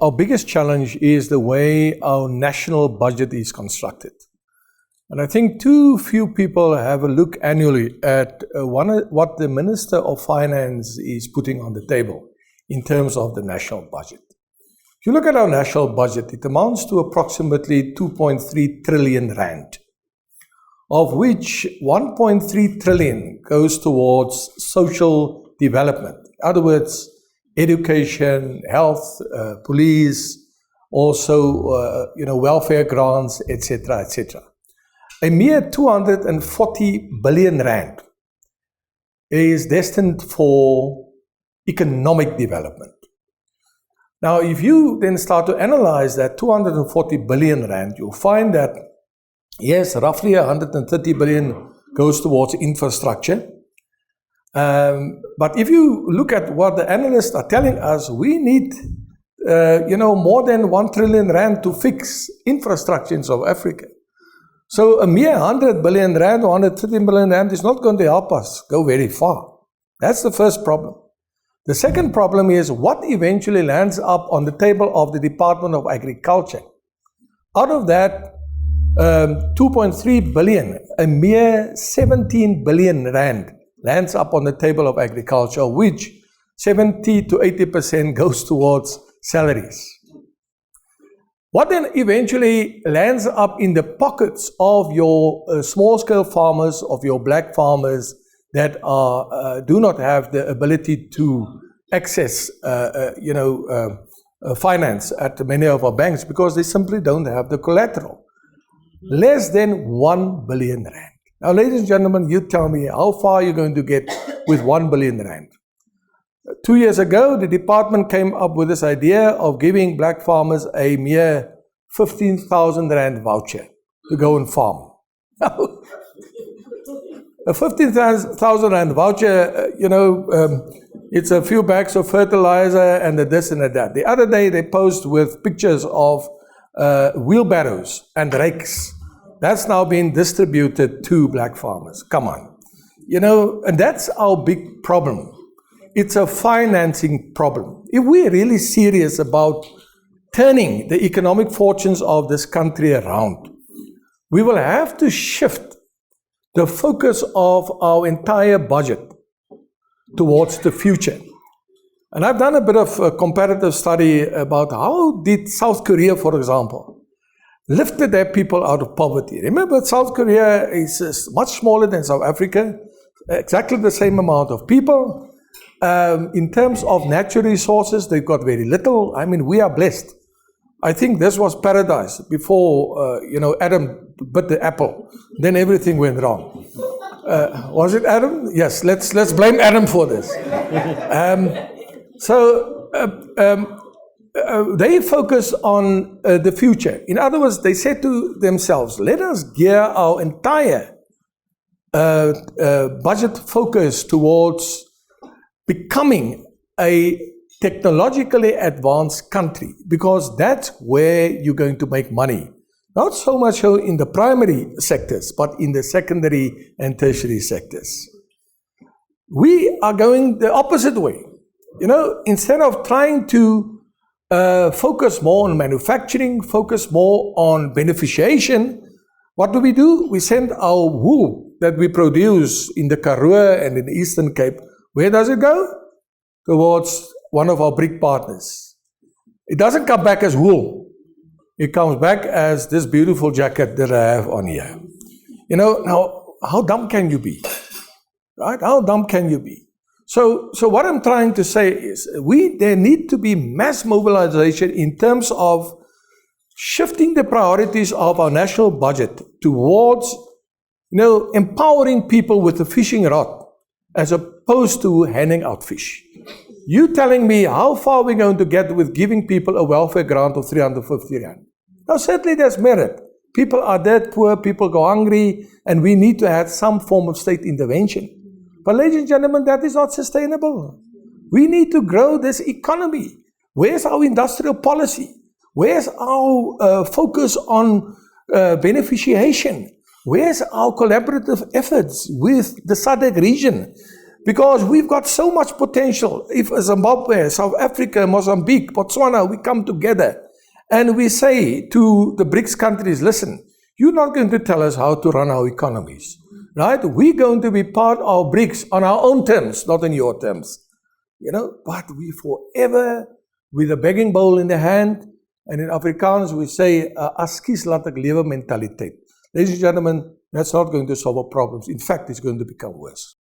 Our biggest challenge is the way our national budget is constructed. And I think too few people have a look annually at what the Minister of Finance is putting on the table in terms of the national budget. If you look at our national budget, it amounts to approximately 2.3 trillion rand, of which 1.3 trillion goes towards social development. In other words, education, health, police, also welfare grants, etc., etc. A mere 240 billion rand is destined for economic development. Now, if you then start to analyze that 240 billion rand, you'll find that, yes, roughly 130 billion goes towards infrastructure. But if you look at what the analysts are telling us, we need, more than 1 trillion rand to fix infrastructure in South Africa. So a mere 100 billion rand or 130 billion rand is not going to help us go very far. That's the first problem. The second problem is what eventually lands up on the table of the Department of Agriculture. Out of that 2.3 billion, a mere 17 billion rand lands up on the table of agriculture, which 70 to 80% goes towards salaries. What then eventually lands up in the pockets of your small-scale farmers, of your black farmers that do not have the ability to access, finance at many of our banks because they simply don't have the collateral. Less than 1 billion rand. Now, ladies and gentlemen, you tell me how far you're going to get with 1 billion rand. 2 years ago, the department came up with this idea of giving black farmers a mere 15,000 rand voucher to go and farm. A 15,000 rand voucher, it's a few bags of fertilizer and a this and a that. The other day, they posed with pictures of wheelbarrows and rakes. That's now being distributed to black farmers. Come on. And that's our big problem. It's a financing problem. If we're really serious about turning the economic fortunes of this country around, we will have to shift the focus of our entire budget towards the future. And I've done a bit of a comparative study about how did South Korea, for example, lifted their people out of poverty. Remember, South Korea is much smaller than South Africa, exactly the same amount of people. In terms of natural resources, they've got very little. I mean, we are blessed. I think this was paradise before, Adam bit the apple. Then everything went wrong. Was it Adam? Yes, let's blame Adam for this. They focus on the future. In other words, they said to themselves, let us gear our entire budget focus towards becoming a technologically advanced country, because that's where you're going to make money. Not so much so in the primary sectors, but in the secondary and tertiary sectors. We are going the opposite way. Instead of trying to focus more on manufacturing, focus more on beneficiation, what do? We send our wool that we produce in the Karoo and in the Eastern Cape. Where does it go? Towards one of our BRIC partners. It doesn't come back as wool. It comes back as this beautiful jacket that I have on here. Now, how dumb can you be? Right? How dumb can you be? So what I'm trying to say is there need to be mass mobilization in terms of shifting the priorities of our national budget towards, empowering people with a fishing rod as opposed to handing out fish. You telling me how far we're going to get with giving people a welfare grant of 350 rand. Now, certainly there's merit. People are dead poor, people go hungry, and we need to have some form of state intervention. But ladies and gentlemen, that is not sustainable. We need to grow this economy. Where's our industrial policy? Where's our focus on beneficiation? Where's our collaborative efforts with the SADC region Because we've got so much potential. If Zimbabwe, South Africa, Mozambique, Botswana, we come together and we say to the BRICS countries, listen, you're not going to tell us how to run our economies, right? We're going to be part of BRICS on our own terms, not on your terms. But we forever with a begging bowl in the hand, and in Afrikaans we say, as kies laat ek lewe mentaliteit. Ladies and gentlemen, that's not going to solve our problems. In fact, it's going to become worse.